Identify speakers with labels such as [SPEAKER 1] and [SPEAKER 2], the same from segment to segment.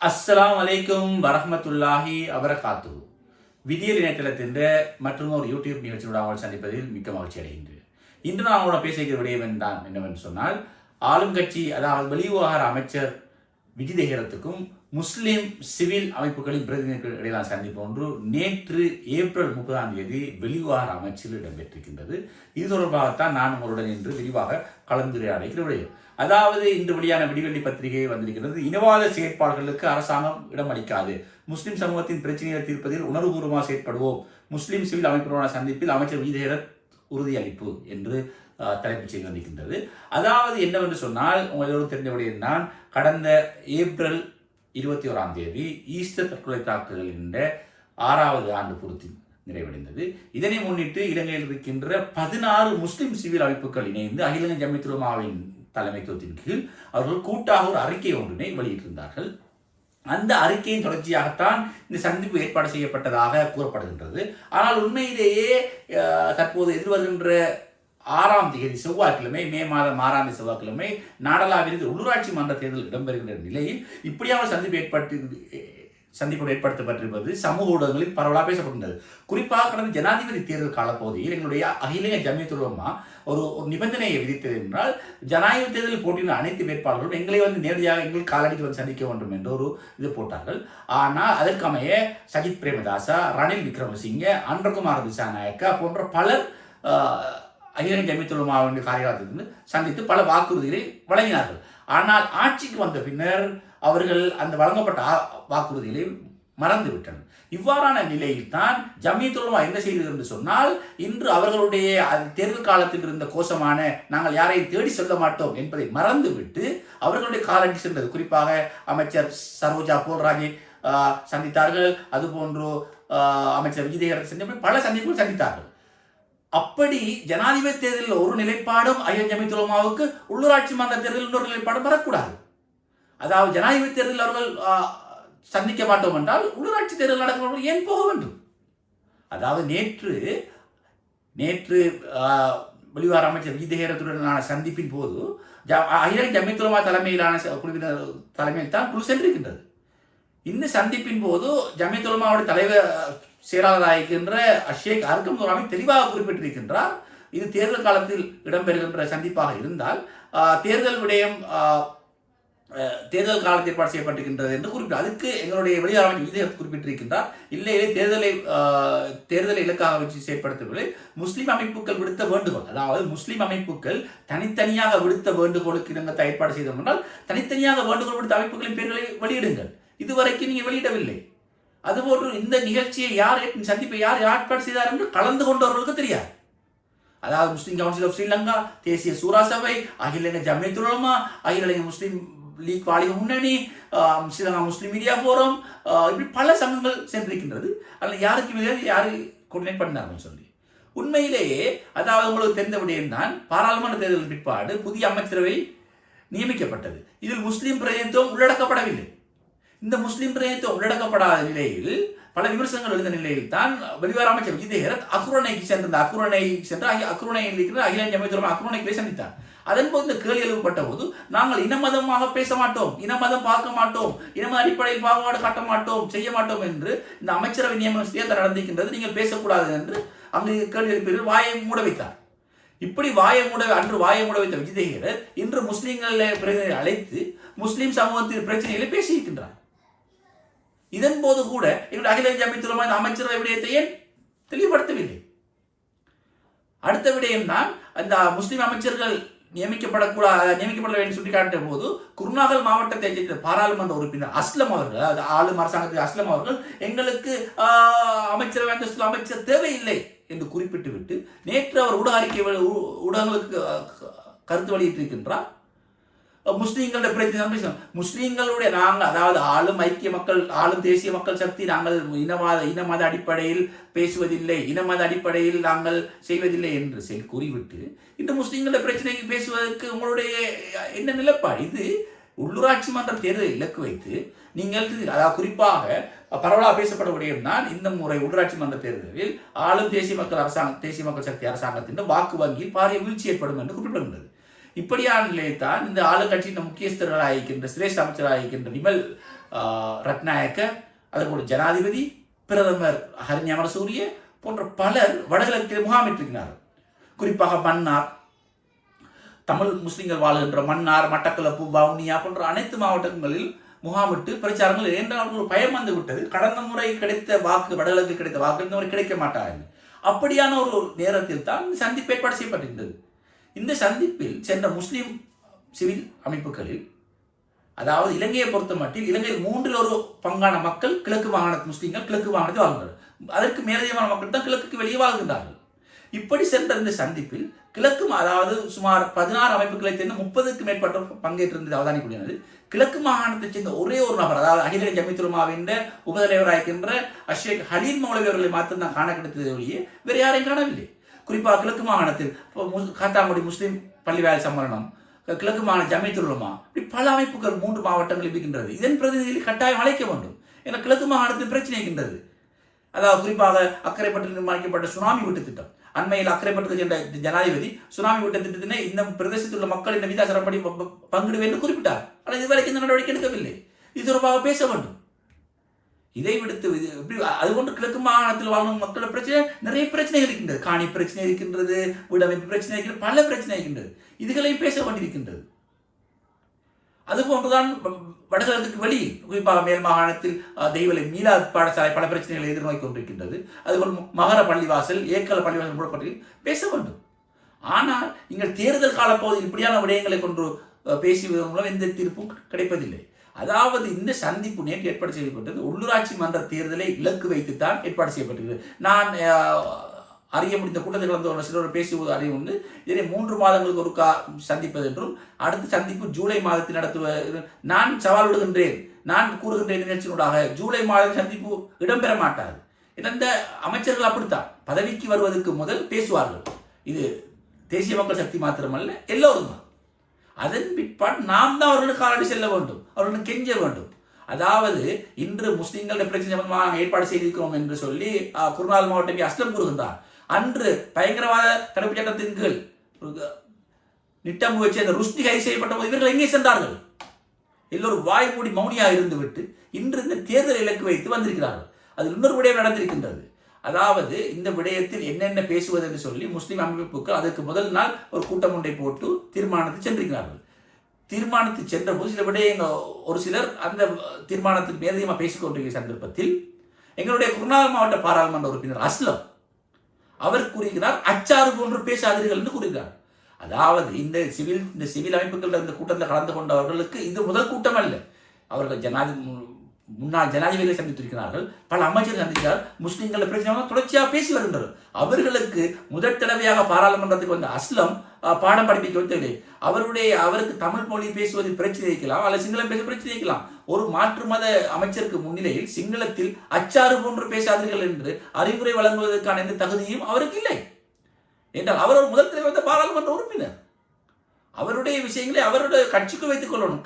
[SPEAKER 1] அஸ்ஸலாமு அலைக்கும் வரஹ்மத்துல்லாஹி வபரகாத்துஹு. விதியல் இணையதளத்தின் மற்றும் ஒரு யூடியூப் நிகழ்ச்சியோட அவள் சந்திப்பதில் மிக்க மகிழ்ச்சி அடைகின்றேன். இன்று நான் அவங்களோட பேசுகிற விடயம் தான் என்னவென்று சொன்னால், ஆளும் கட்சி அதாவது வெளிவிவகார அமைச்சர் விஜய் தேகரத்துக்கும் முஸ்லிம் சிவில் அமைப்புகளின் பிரதிநிதிகள் இடையிலான சந்திப்பு ஒன்று நேற்று ஏப்ரல் 30 வெளிவிவகார அமைச்சில் இடம்பெற்றிருக்கின்றது. இது தொடர்பாகத்தான் நான் உங்களுடன் இன்று விரிவாக கலந்துரையாடுகிற விடயம். அதாவது இன்று வெளியான விடிவெள்ளி பத்திரிகை வந்திருக்கிறது. இனவாத செயற்பாடுகளுக்கு அரசாங்கம் இடமளிக்காது, முஸ்லிம் சமூகத்தின் பிரச்சனைகளை தீர்ப்பதில் உணர்வுபூர்வமாக செயற்படுவோம், முஸ்லிம் சிவில் அமைப்புகளுடன் சந்திப்பில் அமைச்சர் விஜய் தேகரத் உறுதியளிப்பு என்று தலைப்புச் செய்தி வந்திருக்கின்றது. அதாவது என்னவென்று சொன்னால், உங்களுக்கு தெரிந்த விடயம் தான், கடந்த ஏப்ரல் 21 ஈஸ்டர் தற்கொலை தாக்குதலின் 6வது ஆண்டு பூர்த்தி நிறைவடைந்தது. இதனை முன்னிட்டு இலங்கையில் இருக்கின்ற 16 முஸ்லிம் சிவில் அமைப்புகள் இணைந்து அகில இலங்கை ஜம்மியத்துல் உலமாவின் தலைமைத்துவத்தின் கீழ் அவர்கள் கூட்டாக ஒரு அறிக்கை ஒன்றினை வெளியிட்டிருந்தார்கள். அந்த அறிக்கையின் தொடர்ச்சியாகத்தான் இந்த சந்திப்பு ஏற்பாடு செய்யப்பட்டதாக கூறப்படுகின்றது. ஆனால் உண்மையிலேயே தற்போது எதிர்வருகின்ற 6ஆம் தேதி செவ்வாய்க்கிழமை, மே மாதம் 6ஆம் தேதி செவ்வாய்க்கிழமை நாடளாவிலிருந்து உள்ளூராட்சி மன்ற தேர்தல் இடம்பெறுகின்ற நிலையில் இப்படியான சந்திப்பு ஏற்படுத்தப்பட்டிருப்பது சமூக ஊடகங்களில் பரவலாக பேசப்படுகின்றது. குறிப்பாக கடந்த ஜனாதிபதி தேர்தல் காலப்பகுதியில் எங்களுடைய அகில இலங்கை ஜம்மியத்துல் உலமா ஒரு நிபந்தனையை விதித்தது என்றால், ஜனாதிபதி தேர்தலில் போட்டியிட அனைத்து வேட்பாளர்களும் எங்களை நேரடியாக எங்கள் காலடிக்கு சந்திக்க வேண்டும் என்ற ஒரு இது போட்டார்கள். ஆனால் அதற்கமைய சஜித் பிரேமதாசா, ரணில் விக்ரமசிங்க, அன்றகுமார் திசாநாயக்கா போன்ற பலர் அகில இலங்கை ஜம்மியத்துல் உலமாவின் காரியாலயத்திலிருந்து சந்தித்து பல வாக்குறுதிகளை வழங்கினார்கள். ஆனால் ஆட்சிக்கு வந்த பின்னர் அவர்கள் அந்த வழங்கப்பட்ட வாக்குறுதிகளை மறந்துவிட்டனர். இவ்வாறான நிலையில் தான் ஜம்மியத்துல் உலமா என்ன செய்தது என்று சொன்னால், இன்று அவர்களுடைய தேர்தல் காலத்தில் இருந்த கோஷமான நாங்கள் யாரையும் தேடி செல்ல மாட்டோம் என்பதை மறந்துவிட்டு அவர்களுடைய காலடி சென்றது. குறிப்பாக அமைச்சர் சரோஜா போல்ராஜை சந்தித்தார்கள், அதுபோன்று அமைச்சர் விஜய் தேகரத் சென்ற பல சந்திப்புகள் சந்தித்தார்கள். அப்படி ஜனாதிபதி தேர்தலில் ஒரு நிலைப்பாடும் அகில ஜம்மியத்துல் உலமாவுக்கு உள்ளூராட்சி மன்ற தேர்தலில் இன்னொரு நிலைப்பாடும் வரக்கூடாது. அதாவது ஜனாதிபதி தேர்தலில் அவர்கள் சந்திக்க மாட்டோம் என்றால் உள்ளூராட்சி தேர்தல் நடக்கிறவர்கள் ஏன் போக வேண்டும்? அதாவது நேற்று வெளிவார அமைச்சர் விஜய் தேகரத்துடனான சந்திப்பின் போது அகில ஜம்மியத்துல் உலமா தலைமையிலான குழுவினர் தலைமையில் தான் குழு சென்றிருக்கின்றது. இந்த சந்திப்பின் போது ஜம்மியத்துல் உலமாவுடைய தலைவர் செயலாளராக இருக்கின்ற ஷேக் அர்கம் நூராமி தெளிவாக குறிப்பிட்டிருக்கின்றார், இது தேர்தல் காலத்தில் இடம்பெறுகின்ற சந்திப்பாக இருந்தால் தேர்தல் விடயம் தேர்தல் காலத்தில் ஏற்பாடு செய்யப்பட்டிருக்கின்றது என்று குறிப்பிட்டார். அதுக்கு எங்களுடைய வெளியுறவு அமைச்சர் குறிப்பிட்டிருக்கின்றார், இல்லையே தேர்தலை இலக்காக வச்சு செயற்படுத்தவில்லை, முஸ்லிம் அமைப்புகள் விடுத்த வேண்டுகோள், அதாவது முஸ்லிம் அமைப்புகள் தனித்தனியாக விடுத்த வேண்டுகோளுக்கு நாங்கள் ஏற்பாடு செய்தோம் என்றால் தனித்தனியாக வேண்டுகோள் விடுத்த அமைப்புகளின் பெயர்களை வெளியிடுங்கள். இதுவரைக்கும் நீங்கள் வெளியிடவில்லை. அதுபோன்று இந்த நிகழ்ச்சியை சந்திப்பை யார் ஏற்பாடு செய்தார் என்று கலந்து கொண்டவர்களுக்கு தெரியாது. அதாவது முஸ்லிம் கவுன்சில் ஆஃப் ஸ்ரீலங்கா, தேசிய சூரா சபை, அகில இலங்கை ஜம்மியத்துல் உலமா, அகில இலங்கை முஸ்லிம் லீக் வாலிப முன்னணி, ஸ்ரீலங்கா முஸ்லிம் மீடியா போரம், இப்படி பல சங்கங்கள் சென்றிருக்கின்றது. அதில் யாருக்கு யாரு கோஆர்டினேட் பண்ணார்கள் சொல்லி உண்மையிலேயே, அதாவது உங்களுக்கு தெரிந்த விடயம் தான், பாராளுமன்ற தேர்தல் பிற்பாடு புதிய அமைச்சரவை நியமிக்கப்பட்டது. இதில் முஸ்லிம் பிரதிநிதித்துவம் உள்ளடக்கப்படவில்லை. இந்த முஸ்லிம் பிரதிநிதித்துவம் உள்ளடக்கப்படாத நிலையில் பல விமர்சனங்கள் எழுந்த நிலையில் தான் வெளிவார அமைச்சர் விஜய் தேகரத் அக்குரணைக்கு அக்குரணையில் இருக்கிற அகில இலங்கை ஜம்மியத்துல் உலமா அக்குரணைக்கு சந்தித்தார். அதன் போது இந்த கேள்வி எழுப்பப்பட்ட போது, நாங்கள் இனமதமாக பேச மாட்டோம், இனமதம் பார்க்க மாட்டோம், இனமத அடிப்படையில் பாகுபாடு காட்ட மாட்டோம், செய்ய மாட்டோம் என்று இந்த அமைச்சரவை நியமனம் நடந்திருக்கின்றது, நீங்கள் பேசக்கூடாது என்று அங்கு கேள்வி எழுப்பியவர்கள் வாயை மூட வைத்தார். இப்படி அன்று வாயை மூட வைத்த விஜய் தேகரத் இன்று முஸ்லிம்களை பிரதிநிதிகளை அழைத்து முஸ்லிம் சமூகத்தின் பிரச்சனைகளை பேசியிருக்கின்றார். இதன் போது கூட எங்களுடைய அகில இலங்கை ஜம்மியத்துல் உலமா இந்த அமைச்சரவை விடயத்தை ஏன் தெளிவுபடுத்தவில்லை? அடுத்த விடயம் தான், அந்த முஸ்லிம் அமைச்சர்கள் நியமிக்கப்பட வேண்டும் சுட்டிக்காட்டிய போது குருநாகல் மாவட்டத்தை சேர்ந்த பாராளுமன்ற உறுப்பினர் அஸ்லம் அவர்கள், அதாவது ஆளும் அரசாங்கத்தில் அஸ்லம் அவர்கள், எங்களுக்கு அமைச்சரவை அமைச்சர் தேவையில்லை என்று குறிப்பிட்டு விட்டு நேற்று அவர் ஊடகங்களுக்கு கருத்து வெளியிட்டிருக்கின்றார். முஸ்லீம்களுடைய பிரச்சனை, முஸ்லீம்களுடைய நாங்கள், அதாவது ஆளும் தேசிய மக்கள் சக்தி, நாங்கள் இனமத அடிப்படையில் பேசுவதில்லை, இனமத அடிப்படையில் நாங்கள் செய்வதில்லை என்று கூறிவிட்டு இந்த முஸ்லீம்களுடைய பிரச்சனைக்கு பேசுவதற்கு உங்களுடைய என்ன நிலைப்பாடு? இது உள்ளூராட்சி மன்ற தேர்தலை இலக்கு வைத்து நீங்கள், அதாவது குறிப்பாக பரவலாக பேசப்பட விடயம் தான், இந்த முறை உள்ளூராட்சி மன்ற தேர்தலில் ஆளும் தேசிய மக்கள் சக்தி அரசாங்கத்தின் வாக்கு வங்கியில் பாரிய வீழ்ச்சி ஏற்படும் என்று குறிப்பிடுகின்றது. இப்படியான நிலையத்தான் இந்த ஆளுங்கட்சியின் முக்கியஸ்தர்களாக இருக்கின்ற சிரேஷ்ட அமைச்சராக இருக்கின்ற விமல் ரத்நாயக்க, அதேபோல ஜனாதிபதி, பிரதமர் ஹரணி அமரசூரிய போன்ற பலர் வடகிழக்கில் முகாமிட்டிருக்கிறார்கள். குறிப்பாக மன்னார், தமிழ் முஸ்லிம்கள் வாழ்கின்ற மன்னார், மட்டக்களப்பு, வவுனியா போன்ற அனைத்து மாவட்டங்களில் முகாமிட்டு பிரச்சாரங்கள் என்றால் பயம் வந்து விட்டது. கடந்த முறை கிடைத்த வாக்கு, வடகிழக்கு கிடைத்த வாக்கு இந்த முறை கிடைக்க மாட்டார்கள். அப்படியான ஒரு நேரத்தில் தான் இந்த சந்திப்பு ஏற்பாடு செய்யப்பட்டிருந்தது. இந்த சந்திப்பில் சென்ற முஸ்லிம் சிவில் அமைப்புகளில், அதாவது இலங்கையை பொறுத்த மட்டில் இலங்கையில் 1/3 மக்கள் கிழக்கு மாகாணத்து முஸ்லீம்கள் கிழக்கு மாகாணத்தில் வாழ்கிறார்கள். அதற்கு மேலதிகமான மக்கள் தான் கிழக்குக்கு வெளியே வாழ்கின்றார்கள். இப்படி சென்ற இந்த சந்திப்பில் கிழக்கு, அதாவது சுமார் 16 அமைப்புகளை சேர்ந்த 30க்கும் மேற்பட்டோர் பங்கேற்றிருந்தது அவதானிக்கூடியது. கிழக்கு மாகாணத்தைச் சேர்ந்த ஒரே ஒரு நபர், அதாவது அகில ஜமீயத்துல் உலமாவின் உபதலைவராகின்ற அஷேக் ஹலீல் மௌலவி அவர்களை மாத்திரம் காண கிடைத்தது ஒழிய வேறு யாரையும் காணவில்லை. குறிப்பாக கிழக்கு மாகாணத்தில் காத்தாங்குடி முஸ்லீம் பள்ளிவாயல் சம்மேளனம், கிழக்கு மாகாண ஜமீயத்துல் உலமா, இப்படி பல அமைப்புகள் 3 மாவட்டங்களில் இருக்கின்றது. இதன் பிரதிநிதிகளை கட்டாயம் அழைக்க வேண்டும். ஏன்னா கிழக்கு மாகாணத்தில் பிரச்சனை இருக்கின்றது. அதாவது குறிப்பாக அக்கரைப்பட்டில் நிர்மாணிக்கப்பட்ட சுனாமி வீட்டு திட்டம், அண்மையில் அக்கரைப்பட்டது என்ற ஜனாதிபதி சுனாமி வீட்டு திட்டத்தினை இந்த பிரதேசத்தில் உள்ள மக்கள் இந்த விகிதாசாரப்படி பங்கிடுவேன் என்று குறிப்பிட்டார். ஆனால் இதுவரைக்கும் இந்த நடவடிக்கை எடுக்கவில்லை. இது தொடர்பாக பேச வேண்டும். இதை விடுத்து அதுபோன்று கிழக்கு மாகாணத்தில் வாழும் மக்கள் பிரச்சனை, நிறைய பிரச்சனை இருக்கின்றது. காணி பிரச்சனை இருக்கின்றது, வீடமைப்பு பிரச்சனை இருக்கின்றது, பல பிரச்சனை இருக்கின்றது. இதுகளையும் பேச வேண்டியிருக்கின்றது. அதுபோன்றுதான் வடகிழக்கு வெளியில், குறிப்பாக மேல் மாகாணத்தில் தெய்வலை மீலாத் பாடசாலை பல பிரச்சனைகளை எதிர்நோக்கி கொண்டிருக்கின்றது. அதுபோல் மகர பள்ளிவாசல், ஏக்கல பள்ளிவாசல் மூடப்பட்டு பேச வேண்டும். ஆனால் நீங்கள் தேர்தல் காலப்பகுதியில் இப்படியான விடயங்களை கொண்டு பேசுவதன் மூலம் எந்த தீர்ப்பும் கிடைப்பதில்லை. அதாவது இந்த சந்திப்பு நேற்று ஏற்பாடு செய்யப்பட்டது உள்ளூராட்சி மன்ற தேர்தலை இலக்கு வைத்துத்தான் ஏற்பாடு செய்யப்பட்டிருக்கிறது. நான் அறிய முடிந்த கூட்டத்தில் கலந்து சிலர் பேசுவது அறிய உண்டு. இதனை 3 மாதங்களுக்கு ஒருக்கா சந்திப்பது என்றும், அடுத்த சந்திப்பு ஜூலை மாதத்தில் நடத்துவது நான் சவால் விடுகின்றேன். நான் கூறுகின்ற நிகழ்ச்சியினூடாக ஜூலை மாதம் சந்திப்பு இடம்பெற மாட்டாது. இந்த அமைச்சர்கள் அப்படித்தான் பதவிக்கு வருவதற்கு முதல் பேசுவார்கள். இது தேசிய மக்கள் சக்தி மாத்திரமல்ல, எல்லோரும் தான். அதன் பிற்பாடு நாம் தான் அவர்களுக்கு காலடி செல்ல வேண்டும், அவர்களுக்கு கெஞ்ச வேண்டும். அதாவது இன்று முஸ்லிம்கள் பிரச்சனை சம்பந்தமாக ஏற்பாடு செய்திருக்கிறோம் என்று சொல்லி குருநாள் மாவட்டம் அஸ்லம் கூறுகின்றார். அன்று பயங்கரவாத தடுப்பு சட்டத்தின் கீழ் நிட்டம்பு வச்சு அந்த ருஷ்டி கைது செய்யப்பட்ட போது இவர்கள் எங்கே சென்றார்கள்? எல்லோரும் வாய் மூடி மௌனியாக இருந்துவிட்டு இன்று இந்த தேர்தல் இலக்கு வைத்து வந்திருக்கிறார்கள். அது இன்னொரு விடயம் நடந்திருக்கின்றது. அதாவது இந்த விடயத்தில் என்னென்ன பேசுவது என்று சொல்லி முஸ்லிம் அமைப்புகள் அதற்கு முதல் நாள் ஒரு கூட்டம் ஒன்றை போட்டு தீர்மானத்தை சென்றிருக்கிறார்கள். தீர்மானத்துக்கு சென்ற போது சில விடயங்கள் ஒரு சிலர் அந்த தீர்மானத்துக்கு மேலதிகமாக பேசிக்கொண்டிருக்கிற சந்தர்ப்பத்தில் எங்களுடைய குருநாகல் மாவட்ட பாராளுமன்ற உறுப்பினர் அஸ்லம் அவர் கூறுகிறார், அச்சாறு போன்று பேசாதீர்கள் என்று கூறுகிறார். அதாவது இந்த சிவில் அமைப்புகள் இந்த கூட்டத்தில் கலந்து கொண்டவர்களுக்கு இது முதல் கூட்டம் அல்ல. அவர்கள் முன்னாள் ஜனாதிபதிகளை சந்தித்திருக்கிறார்கள், பல அமைச்சர்கள் சந்தித்தார். முஸ்லிம்கள் பிரச்சனை தொடர்ச்சியாக பேசி வருகின்றனர். அவர்களுக்கு முதல் தடவையாக பாராளுமன்றத்துக்கு வந்த அஸ்லம் பாடம் படிப்பிக்க தேவை. அவருக்கு தமிழ் மொழி பேசுவதில் பிரச்சனை இருக்கலாம், அல்லது சிங்களம் பேச பிரச்சனை இருக்கலாம். ஒரு மாற்று மத அமைச்சருக்கு முன்னிலையில் சிங்களத்தில் அச்சாறு போன்று பேசாதீர்கள் என்று அறிவுரை வழங்குவதற்கான எந்த தகுதியும் அவருக்கு இல்லை என்றால் அவர் ஒரு முதல் தடவை வந்த பாராளுமன்ற உறுப்பினர். அவருடைய விஷயங்களை அவருடைய கட்சிக்குள் வைத்துக் கொள்ளணும்.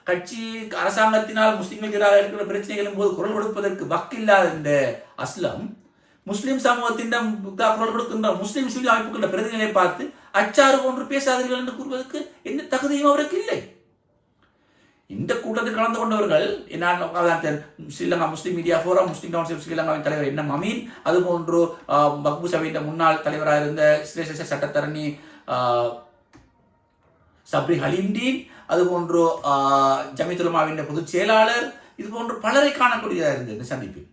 [SPEAKER 1] கட்சி அரசாங்கத்தினால் முஸ்லிம்களுக்கு எதிராக இருக்கிற பிரச்சனைகளின் போது குரல் கொடுப்பதற்கு வக்கில்லாத இந்த அஸ்லம் முஸ்லிம் சமூகத்தின் குரல் கொடுக்கின்ற முஸ்லிம் சிவில் அமைப்புகள பிரதிநிதிகளை பார்த்து அச்சாறு போன்று பேசாதீர்கள் என்று கூறுவதற்கு எந்த தகுதியும் அவருக்கு இல்லை. இந்த கூட்டத்தில் கலந்து கொண்டவர்கள் ஸ்ரீலங்கா முஸ்லிம் மீடியா ஃபோரம், முஸ்லிம் கவுன்சில் ஸ்ரீலங்காவின் தலைவர் என் அமீன், அதுபோன்று மக்பூ சபையின் முன்னாள் தலைவராக இருந்த சிரேஷ்ட சட்டத்தரணி சப்ரி ஹலீம்டீன், அதுபோன்று ஜமீயத்துல் உலமாவின் பொதுச் செயலாளர், இது போன்று பலரை காணக்கூடியதாக இருந்தது. இந்த சந்திப்பில்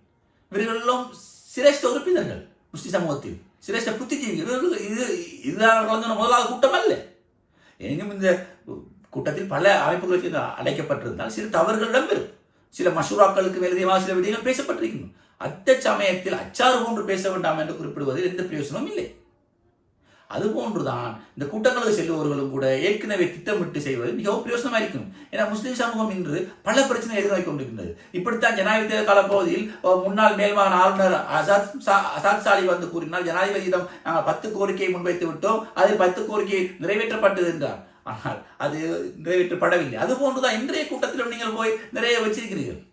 [SPEAKER 1] இவர்களும் சிரேஷ்ட உறுப்பினர்கள், முஸ்லிம் சமூகத்தில் சிரேஷ்ட புத்திஜீவிகள். இதுதான் முதலாவது கூட்டம் அல்ல. எனினும் இந்த கூட்டத்தில் பல அமைப்புகளுக்கு அழைக்கப்பட்டிருந்தால் சில தவறுகள் இடம்பெறும். சில மசூராக்களுக்கு மேலதிகமாக சில விடயங்கள் பேசப்பட்டிருக்கணும். அந்த சமயத்தில் அச்சாறு போன்று பேச வேண்டாம் என்று குறிப்பிடுவதில் எந்த பிரயோசனமும் இல்லை. அதுபோன்றுதான் இந்த கூட்டங்களுக்கு செல்பவர்களும் கூட ஏற்கனவே திட்டமிட்டு செய்வது மிகவும் பிரயோசனமாக இருக்கும். ஏன்னா முஸ்லிம் சமூகம் இன்று பல பிரச்சனை எதிர்நோக்கி கொண்டிருக்கின்றது. இப்படித்தான் ஜனாதிபதி காலப்பகுதியில் முன்னாள் மேல்மாகாண ஆளுநர் அசாத் சாலி வந்து கூறினார், ஜனாதிபதியிடம் நாங்கள் 10 கோரிக்கையை முன்வைத்து விட்டோம், அதில் 10 கோரிக்கை நிறைவேற்றப்பட்டது என்றார். ஆனால் அது நிறைவேற்றப்படவில்லை. அதுபோன்றுதான் இன்றைய கூட்டத்திலும் நீங்கள் போய் நிறைய வச்சிருக்கிறீர்கள்.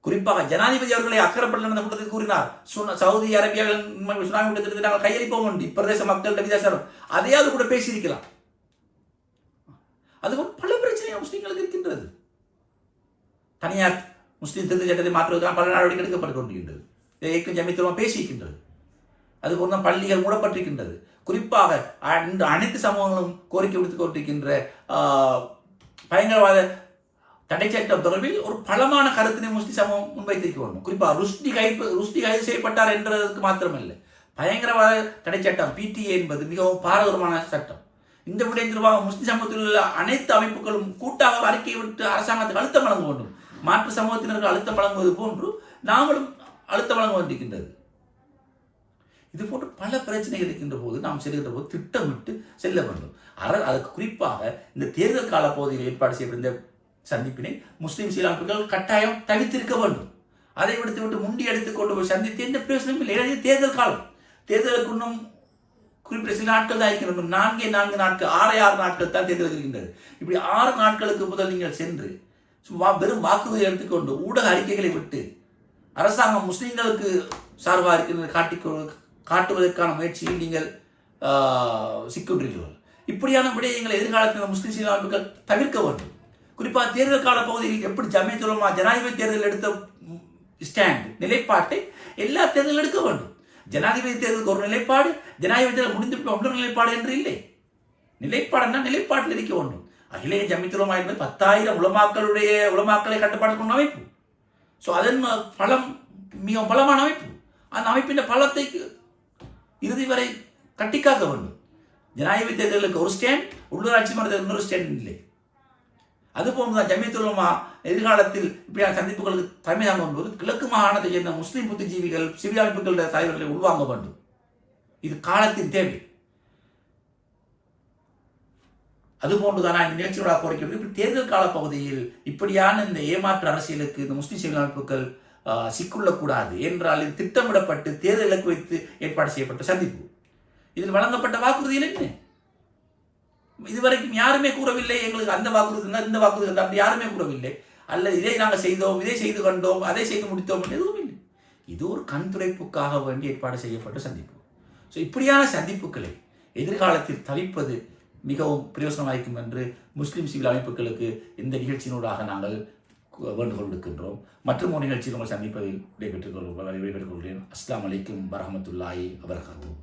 [SPEAKER 1] குறிப்பாக ஜனாதிபதி அவர்களை அக்கறைப்பட்டு நடந்த கூட்டத்தில் கூறினார், சவுதி அரேபியாவில் சுனாமி கூட்டத்திற்கு நாங்கள் கையளிப்போம் என்று இப்பிரதேச மக்கள்கிட்ட வித்தியாசம் அதையாவது கூட பேசியிருக்கலாம். அதுபோல் பல பிரச்சனைகள் முஸ்லிம்களுக்கு இருக்கின்றது. தனியார் முஸ்லீம் திருத்த சட்டத்தை மாற்றுவதற்கான பல நடவடிக்கை எடுக்கப்பட்டு கொண்டிருக்கின்றது. இதை ஜமித்துலமா பேசியிருக்கின்றது. அதுபோல தான் பள்ளிகள் மூடப்பட்டிருக்கின்றது. குறிப்பாக அனைத்து சமூகங்களும் கோரிக்கை விடுத்துக் கொண்டிருக்கின்ற பயங்கரவாத தடை சட்டம் தொடர்பில் ஒரு பலமான கருத்தினை முஸ்லிம் சமூகம் முன்வைத்திருக்க வேண்டும். குறிப்பாக ருஷ்டி கைது செய்யப்பட்டார் என்றதற்கு மாத்திரமல்ல, பயங்கரவாத தடை சட்டம் PTA என்பது மிகவும் பாரதூரமான சட்டம். இந்த விடயம் தொடர்பாக முஸ்லிம் சமூகத்தில் உள்ள அனைத்து அமைப்புகளும் கூட்டாக அறிக்கை விட்டு அரசாங்கத்துக்கு அழுத்தம் வழங்க வேண்டும். மாற்று சமூகத்தினருக்கு அழுத்தம் வழங்குவது போன்று நாங்களும் அழுத்தம் வழங்க வேண்டியிருக்கின்றது. இது போன்ற பல பிரச்சனைகள் இருக்கின்ற போது நாம் செல்கின்ற போது திட்டமிட்டு செல்ல வேண்டும். அதுக்கு குறிப்பாக இந்த தேர்தல் கால பகுதியில் ஏற்பாடு செய்யப்பட்ட சந்திப்பினை முஸ்லிம் சீலாமைப்புகள் கட்டாயம் தவிர்த்திருக்க வேண்டும். அதை விடுத்துவிட்டு முண்டி எடுத்துக் கொண்டு போய் சந்தித்து எந்த பிரயோசனமும் இல்லை. தேர்தல் காலம், தேர்தலுக்கு இன்னும் குறிப்பிட்ட சில நாட்கள் தான் இருக்கின்றன. 4 நாட்கள் 6 நாட்கள் தான் தேர்தல் இருக்கின்றது. இப்படி 6 நாட்களுக்கு முதல் நீங்கள் சென்று வெறும் வாக்குறுதி எடுத்துக்கொண்டு ஊடக அறிக்கைகளை விட்டு அரசாங்கம் முஸ்லிம்களுக்கு சார்பாக இருக்கின்ற காட்டுவதற்கான முயற்சியில் நீங்கள் சிக்கின்றீர்கள். இப்படியான விடயங்களை எதிர்காலத்தில் முஸ்லிம் சீலாமைப்புகள் தவிர்க்க வேண்டும். குறிப்பாக தேர்தல் கால பகுதியில் எப்படி ஜமீயத்துல் உலமா ஜனாதிபதி தேர்தல் எடுத்த ஸ்டாண்ட் நிலைப்பாட்டை எல்லா தேர்தலும் எடுக்க வேண்டும். ஜனாதிபதி தேர்தலுக்கு ஒரு நிலைப்பாடு, ஜனாதிபதி தேர்தல் முடிந்து இன்னொரு நிலைப்பாடு என்று இல்லை. நிலைப்பாடுனா நிலைப்பாட்டில் இருக்க வேண்டும். அகில ஜமீயத்துல் உலமா என்பது 10,000 உலமாக்களை கட்டுப்பாடு கொண்ட அமைப்பு. ஸோ அதன் பலம் மிக பலமான அமைப்பு. அந்த அமைப்பின் பலத்தை இறுதி வரை கட்டிக்காக்க வேண்டும். ஜனாதிபதி தேர்தலுக்கு ஒரு ஸ்டாண்ட், உள்ளூராட்சி மன்ற இன்னொரு ஸ்டாண்ட் இல்லை. அதுபோன்றுதான் ஜமீயத்துல் உலமா எதிர்காலத்தில் இப்படியான சந்திப்புகளுக்கு தலைமை தாங்கும் போது கிழக்கு மாகாணத்தை சேர்ந்த முஸ்லீம் புத்திஜீவிகள் சிவில் அமைப்புகளுடைய தலைவர்களை உள்வாங்க வேண்டும். இது காலத்தின் தேவை. அதுபோன்றுதான் இந்த நிகழ்ச்சியோட கோரிக்கை தேர்தல் கால பகுதியில் இப்படியான இந்த ஏமாற்று அரசியலுக்கு இந்த முஸ்லீம் சிவில் அமைப்புகள் சிக்குள்ளக்கூடாது என்றால் இது திட்டமிடப்பட்டு தேர்தல் இலக்கு வைத்து ஏற்பாடு செய்யப்பட்ட சந்திப்பு. இதில் வழங்கப்பட்ட வாக்குறுதிகள் என்ன? இதுவரைக்கும் யாருமே கூறவில்லை எங்களுக்கு அந்த வாக்குறுதி இந்த வாக்குறுதி அப்படி யாருமே கூறவில்லை. அல்லது இதை நாங்கள் செய்தோம், இதை செய்து கண்டோம், அதை செய்து முடித்தோம் எதுவும் இல்லை. இது ஒரு கண்துடைப்புக்காக வேண்டி ஏற்பாடு செய்யப்பட்ட சந்திப்பு. ஸோ இப்படியான சந்திப்புகளை எதிர்காலத்தில் தவிர்ப்பது மிகவும் பிரயோசனமாயிருக்கும் என்று முஸ்லிம் சிவில் அமைப்புகளுக்கு இந்த நிகழ்ச்சியினூடாக நாங்கள் வேண்டுகோள் விடுக்கின்றோம். மற்றும் ஒரு நிகழ்ச்சியில் உங்கள் சந்திப்பதில் விடைபெற்றுக் கொள்கிறேன். அஸ்ஸலாமு அலைக்கும் வரஹ்மத்துல்லாஹி வபரகாத்துஹு.